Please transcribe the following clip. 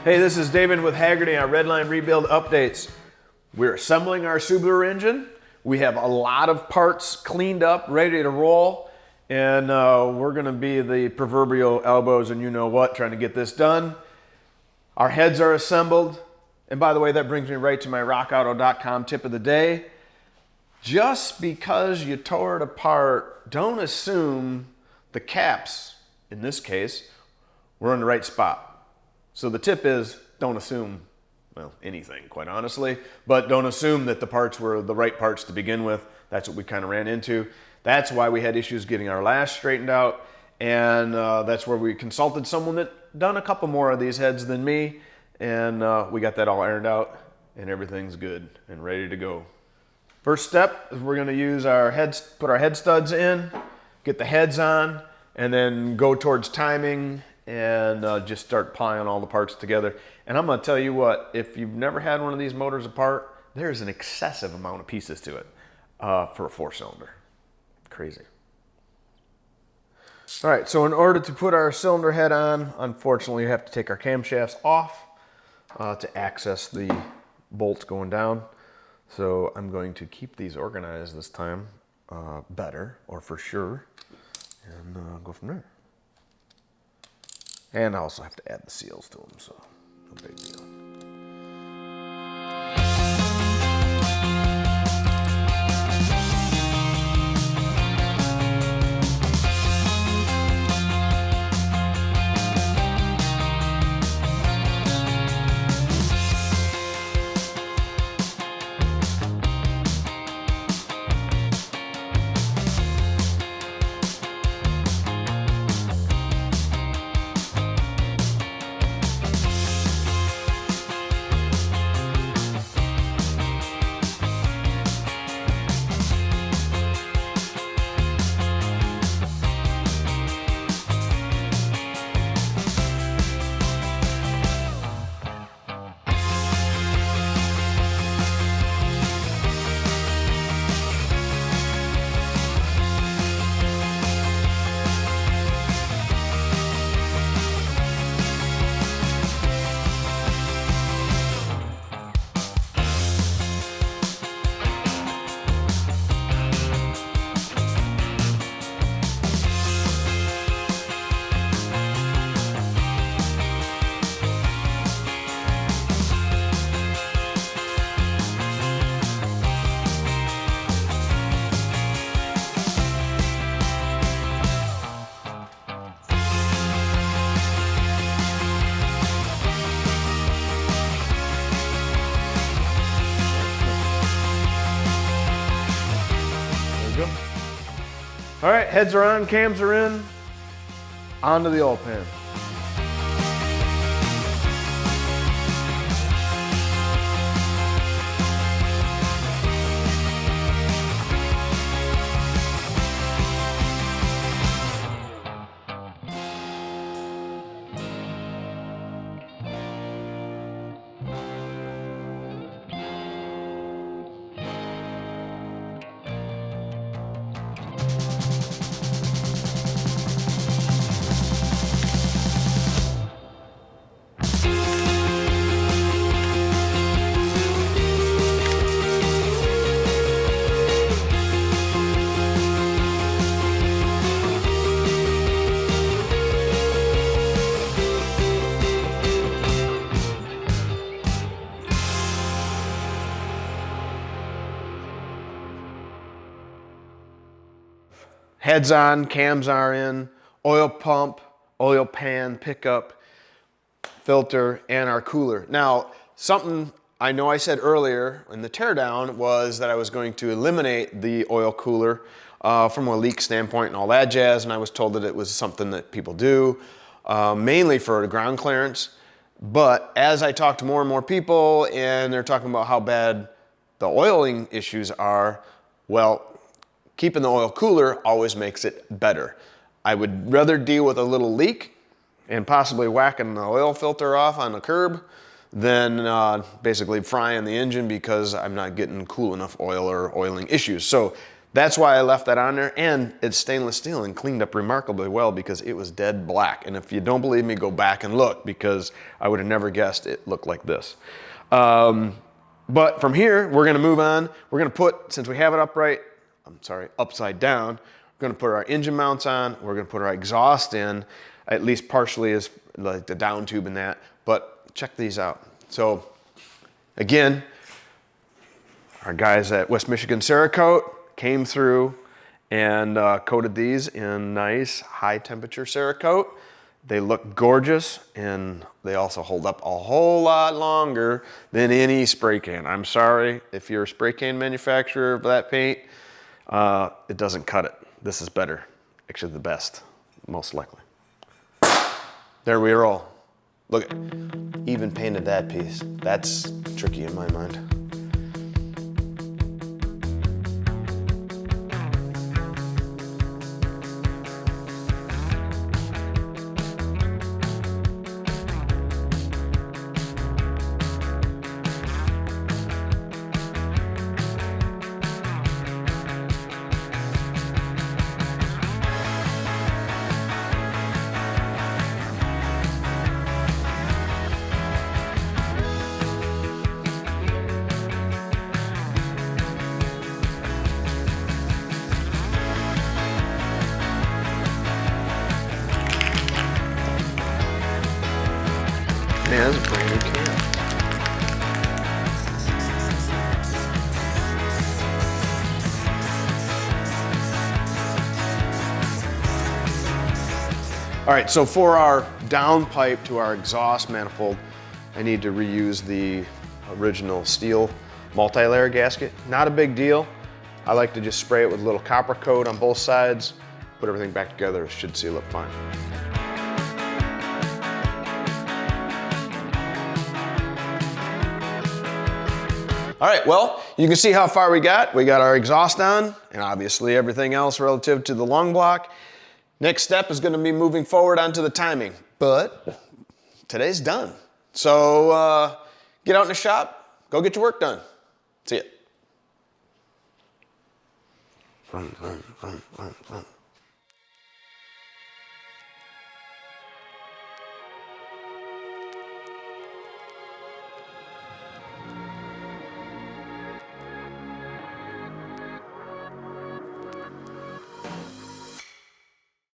Hey, this is Davin with Hagerty on Redline Rebuild Updates. We're assembling our Subaru engine. We have a lot of parts cleaned up, ready to roll, and we're gonna be the proverbial elbows and you know what, trying to get this done. Our heads are assembled, and by the way, that brings me right to my rockauto.com tip of the day. Just because you tore it apart, don't assume the caps, in this case, were in the right spot. So the tip is, don't assume, well, anything, quite honestly, but don't assume that the parts were the right parts to begin with. That's what we kind of ran into. That's why we had issues getting our lash straightened out, and that's where we consulted someone that done a couple more of these heads than me, and we got that all ironed out, and everything's good and ready to go. First step is we're gonna use our heads, put our head studs in, get the heads on, and then go towards timing and just start piling all the parts together. And I'm gonna tell you what, if you've never had one of these motors apart, there's an excessive amount of pieces to it for a 4-cylinder. Crazy. All right, so in order to put our cylinder head on, unfortunately you have to take our camshafts off to access the bolts going down. So I'm going to keep these organized this time better, or for sure, and go from there. And I also have to add the seals to them, so no big deal. All right, heads are on, cams are in, onto the oil pan. Heads on, cams are in, oil pump, oil pan, pickup, filter, and our cooler. Now, something I know I said earlier in the teardown was that I was going to eliminate the oil cooler from a leak standpoint and all that jazz, and I was told that it was something that people do, mainly for ground clearance. But as I talk to more and more people and they're talking about how bad the oiling issues are, well, keeping the oil cooler always makes it better. I would rather deal with a little leak and possibly whacking the oil filter off on the curb than basically frying the engine because I'm not getting cool enough oil or oiling issues. So That's why I left that on there, and it's stainless steel and cleaned up remarkably well because it was dead black. And if you don't believe me, go back and look, because I would have never guessed it looked like this. But from here, we're gonna move on. We're gonna put, since we have it upside down, we're gonna put our engine mounts on, we're gonna put our exhaust in, at least partially, as like the down tube and that, but check these out. So again, our guys at West Michigan Cerakote came through and coated these in nice high temperature Cerakote. They look gorgeous, and they also hold up a whole lot longer than any spray can. I'm sorry if you're a spray can manufacturer of that paint, it doesn't cut it. This is better, actually the best, most likely. There we roll. Look, even painted that piece. That's tricky in my mind. Man, that's a brand new can. All right, so for our downpipe to our exhaust manifold, I need to reuse the original steel multi-layer gasket. Not a big deal. I like to just spray it with a little copper coat on both sides, put everything back together. It should seal up fine. All right, well, you can see how far we got. We got our exhaust on, and obviously everything else relative to the lung block. Next step is gonna be moving forward onto the timing, but today's done. So get out in the shop, go get your work done. See ya.